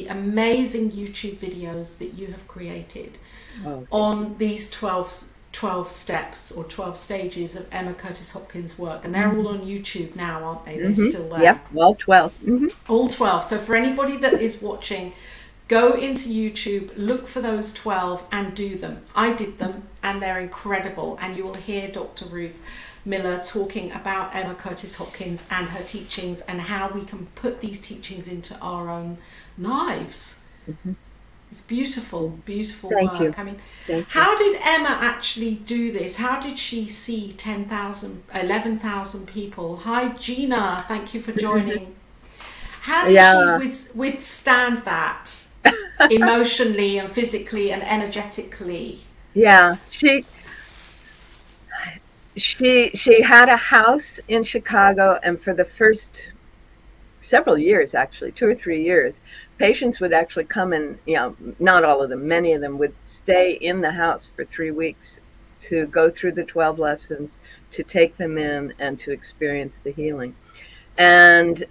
Speaker 2: amazing YouTube videos that you have created on these 12 steps or 12 stages of Emma Curtis Hopkins' work, and they're all on YouTube now, aren't they? They're still there.
Speaker 3: Yeah, all 12.
Speaker 2: All 12. So for anybody that is watching, go into YouTube, look for those 12 and do them. I did them and they're incredible. And you will hear Dr. Ruth Miller talking about Emma Curtis Hopkins and her teachings and how we can put these teachings into our own lives. It's beautiful, beautiful
Speaker 3: Thank
Speaker 2: work.
Speaker 3: you.
Speaker 2: I mean,
Speaker 3: Thank
Speaker 2: how did Emma actually do this? How did she see 11,000 people? Hi, Gina. Thank you for joining. How did she withstand that emotionally and physically and energetically?
Speaker 3: Yeah, she had a house in Chicago, and for the first several years, actually 2 or 3 years, patients would actually come and, not all of them, many of them would stay in the house for 3 weeks to go through the 12 lessons, to take them in and to experience the healing. And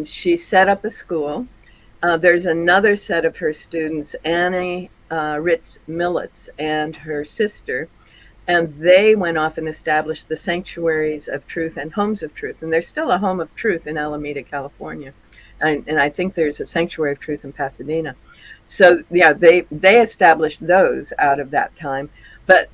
Speaker 3: she set up a school. There's another set of her students, Annie Ritz Millets and her sister, and they went off and established the Sanctuaries of Truth and Homes of Truth. And there's still a Home of Truth in Alameda, California. And I think there's a Sanctuary of Truth in Pasadena. So, yeah, they established those out of that time. But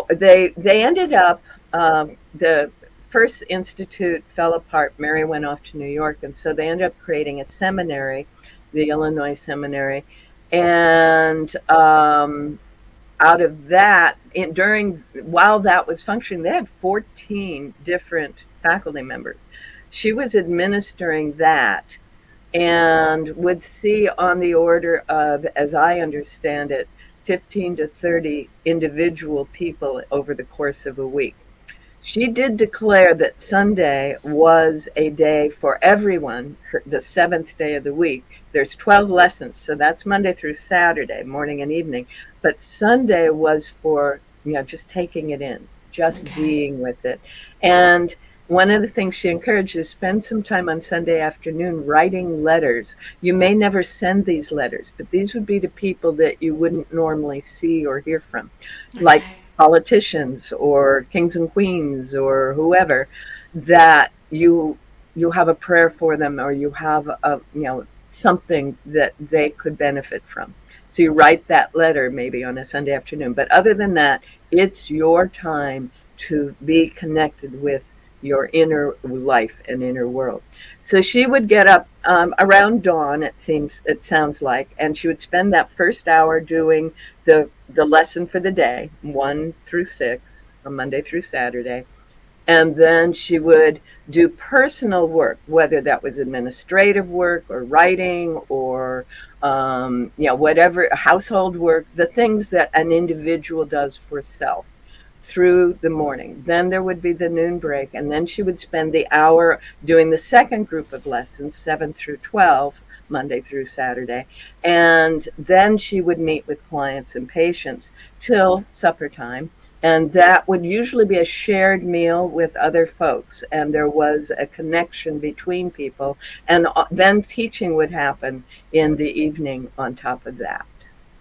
Speaker 3: they ended up, the first institute fell apart. Mary went off to New York, and so they ended up creating a seminary, the Illinois Seminary. And out of that, while that was functioning, they had 14 different faculty members. She was administering that and would see on the order of, as I understand it, 15 to 30 individual people over the course of a week. She did declare that Sunday was a day for everyone, the 7th day of the week. There's 12 lessons, so that's Monday through Saturday, morning and evening. But Sunday was for, just taking it in, just being with it. And one of the things she encouraged is spend some time on Sunday afternoon writing letters. You may never send these letters, but these would be to people that you wouldn't normally see or hear from, like
Speaker 2: Okay.
Speaker 3: politicians or kings and queens or whoever, that you have a prayer for them, or you have a, something that they could benefit from. So you write that letter maybe on a Sunday afternoon. But other than that, it's your time to be connected with your inner life and inner world. So she would get up around dawn, it sounds like, and she would spend that first hour doing the lesson for the day, 1 through 6, from Monday through Saturday. And then she would do personal work, whether that was administrative work or writing or whatever, household work, the things that an individual does for self through the morning. Then there would be the noon break, and then she would spend the hour doing the second group of lessons, 7 through 12, Monday through Saturday. And then she would meet with clients and patients till supper time. And that would usually be a shared meal with other folks. And there was a connection between people. And then teaching would happen in the evening on top of that.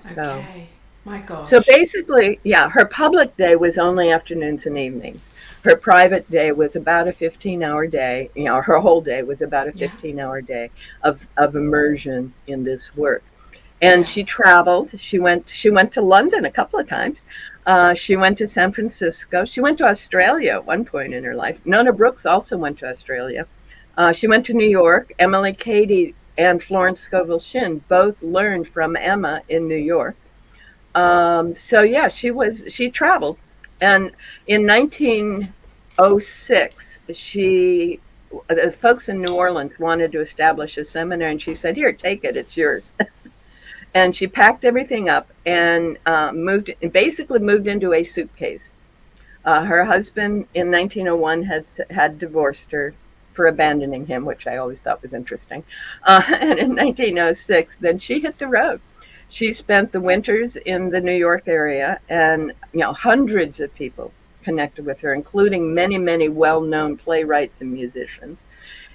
Speaker 3: So.
Speaker 2: Okay. My
Speaker 3: So
Speaker 2: gosh.
Speaker 3: basically, yeah, her public day was only afternoons and evenings. Her private day was about a 15-hour day. Her whole day was about a
Speaker 2: Yeah.
Speaker 3: 15-hour day of immersion in this work. And
Speaker 2: Yeah.
Speaker 3: she traveled. She went to London a couple of times. She went to San Francisco. She went to Australia at one point in her life. Nona Brooks also went to Australia. She went to New York. Emily Cady and Florence Scovel Shinn both learned from Emma in New York. So yeah, she traveled, and in 1906, the folks in New Orleans wanted to establish a seminary, and she said, "Here, take it, it's yours." And she packed everything up and basically moved into a suitcase. Her husband in 1901 had divorced her for abandoning him, which I always thought was interesting. And in 1906, then she hit the road. She spent the winters in the New York area, and hundreds of people connected with her, including many, many well-known playwrights and musicians,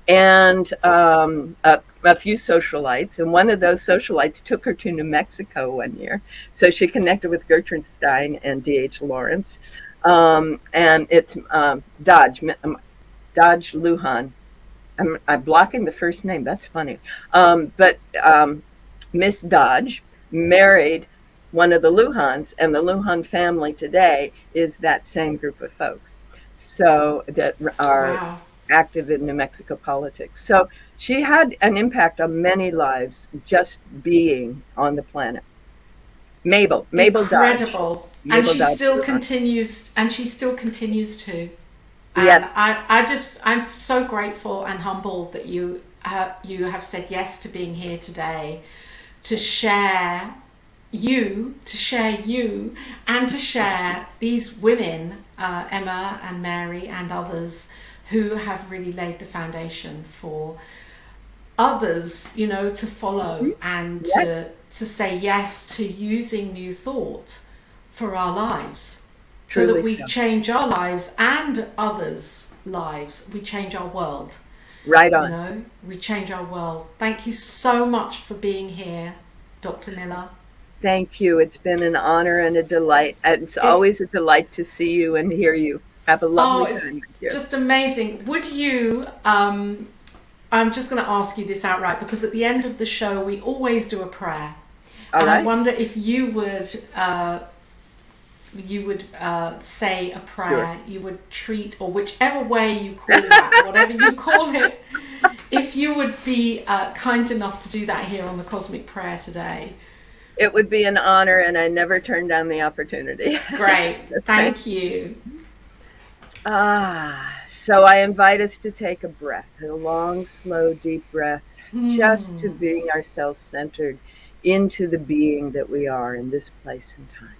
Speaker 3: and a few socialites. And one of those socialites took her to New Mexico one year, so she connected with Gertrude Stein and D.H. Lawrence. And it's Dodge Lujan. I'm blocking the first name. That's funny. But Miss Dodge married one of the Luhans, and the Lujan family today is that same group of folks. So that are
Speaker 2: Wow.
Speaker 3: active in New Mexico politics. So she had an impact on many lives just being on the planet. Mabel Dodge.
Speaker 2: Incredible. And
Speaker 3: Mabel Dodge Lujan.
Speaker 2: she still continues to. And
Speaker 3: Yes,
Speaker 2: I'm so grateful and humbled that you have said yes to being here today, to share you, and to share these women, Emma and Mary and others, who have really laid the foundation for others, to follow and
Speaker 3: yes,
Speaker 2: to say yes to using new thought for our lives, so that
Speaker 3: truly
Speaker 2: we
Speaker 3: so.
Speaker 2: change our lives and others' lives. We change our world,
Speaker 3: Right on.
Speaker 2: we change our world. Thank you so much for being here, Dr. Miller.
Speaker 3: Thank you. It's been an honor and a delight. And it's
Speaker 2: It's
Speaker 3: always a delight to see you and hear you. Have a
Speaker 2: Oh,
Speaker 3: lovely
Speaker 2: it's
Speaker 3: time with you.
Speaker 2: just amazing. Would you, I'm just going to ask you this outright, because at the end of the show, we always do a prayer.
Speaker 3: All
Speaker 2: And I
Speaker 3: right?
Speaker 2: wonder if you would say a
Speaker 3: Sure.
Speaker 2: prayer, you would treat, or whichever way you call that, whatever you call it, if you would be kind enough to do that here on the Cosmic Prayer today.
Speaker 3: It would be an honor, and I never turn down the opportunity.
Speaker 2: Great.
Speaker 3: Okay.
Speaker 2: Thank you.
Speaker 3: So I invite us to take a breath, a long, slow, deep breath, just to
Speaker 2: Hmm.
Speaker 3: being ourselves centered into the being that we are in this place and time.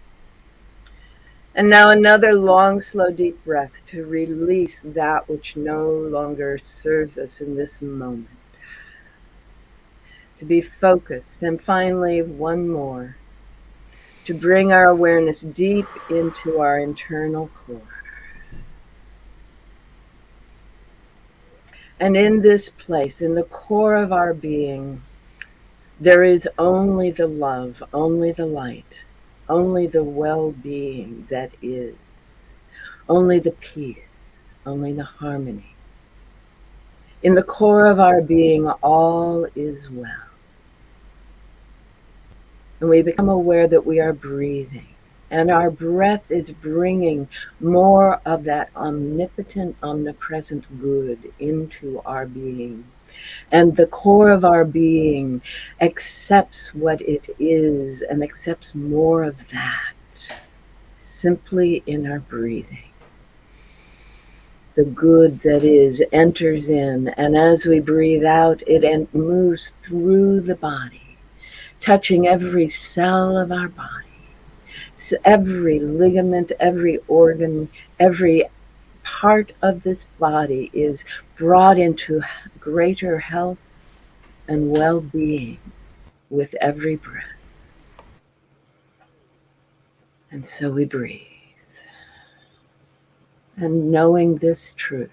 Speaker 3: And now another long, slow, deep breath to release that which no longer serves us in this moment, to be focused. And finally, one more, to bring our awareness deep into our internal core. And in this place, in the core of our being, there is only the love, only the light, only the well-being that is, only the peace, only the harmony. In the core of our being, all is well. And we become aware that we are breathing. And our breath is bringing more of that omnipotent, omnipresent good into our being. And the core of our being accepts what it is and accepts more of that simply in our breathing. The good that is enters in, and as we breathe out, it moves through the body, touching every cell of our body. So every ligament, every organ, every part of this body is brought into greater health and well-being with every breath. And so we breathe. And knowing this truth,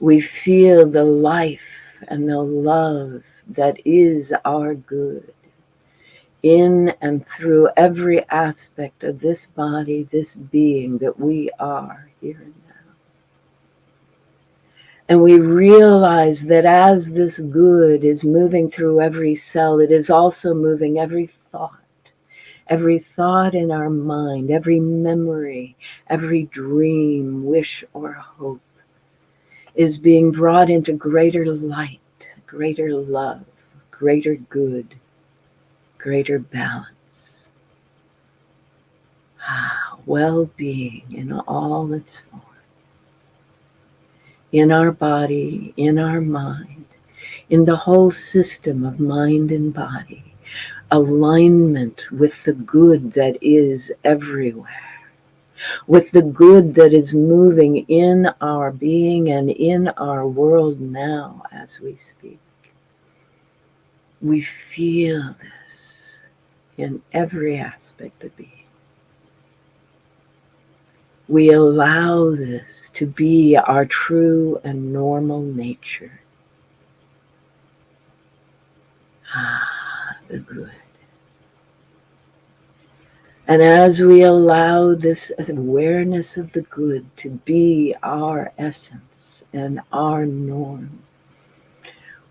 Speaker 3: we feel the life and the love that is our good in and through every aspect of this body, this being that we are here and now. And we realize that as this good is moving through every cell, it is also moving every thought in our mind, every memory, every dream, wish, or hope is being brought into greater light, greater love, greater good, greater balance. Well-being in all its forms. In our body, in our mind, in the whole system of mind and body. Alignment with the good that is everywhere, with the good that is moving in our being and in our world now as we speak. We feel this in every aspect of being. We allow this to be our true and normal nature. The good. And as we allow this awareness of the good to be our essence and our norm,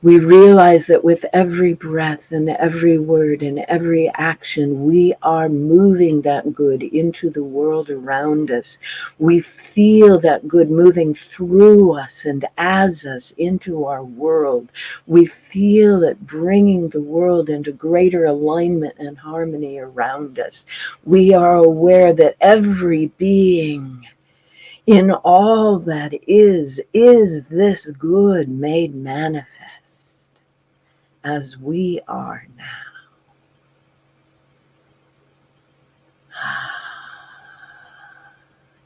Speaker 3: we realize that with every breath and every word and every action, we are moving that good into the world around us. We feel that good moving through us and as us into our world. We feel it bringing the world into greater alignment and harmony around us. We are aware that every being in all that is this good made manifest as we are now.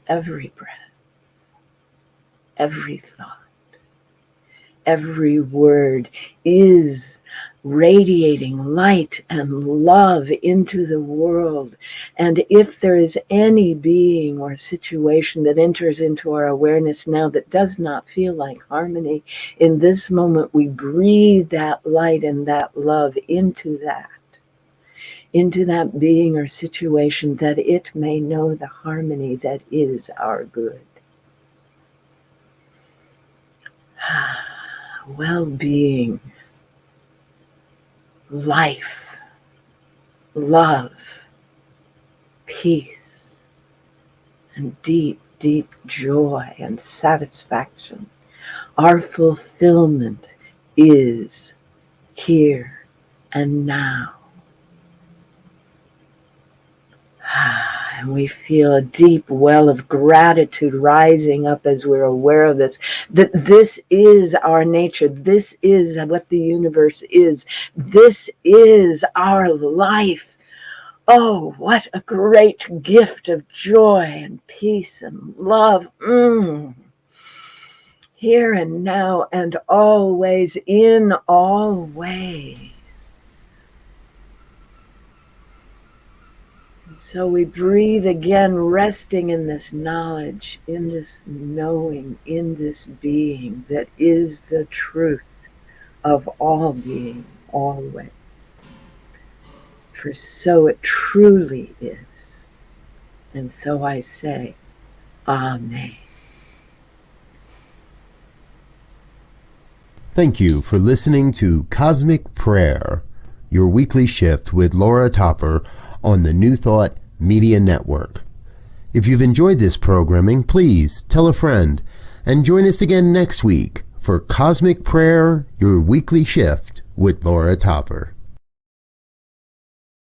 Speaker 3: Every breath, every thought, every word is radiating light and love into the world. And if there is any being or situation that enters into our awareness now that does not feel like harmony, in this moment we breathe that light and that love into that being or situation, that it may know the harmony that is our good. Well-being, life, love, peace, and deep, deep joy and satisfaction. Our fulfillment is here and now. And we feel a deep well of gratitude rising up as we're aware of this, that this is our nature. This is what the universe is. This is our life. Oh, what a great gift of joy and peace and love. Here and now and always, in all ways. So we breathe again, resting in this knowledge, in this knowing, in this being that is the truth of all being, always. For so it truly is. And so I say, Amen.
Speaker 1: Thank you for listening to Cosmic Prayer, your weekly shift with Laura Topper on the New Thought Media Network. If you've enjoyed this programming, please tell a friend and join us again next week for Cosmic Prayer, your weekly shift with Laura Topper.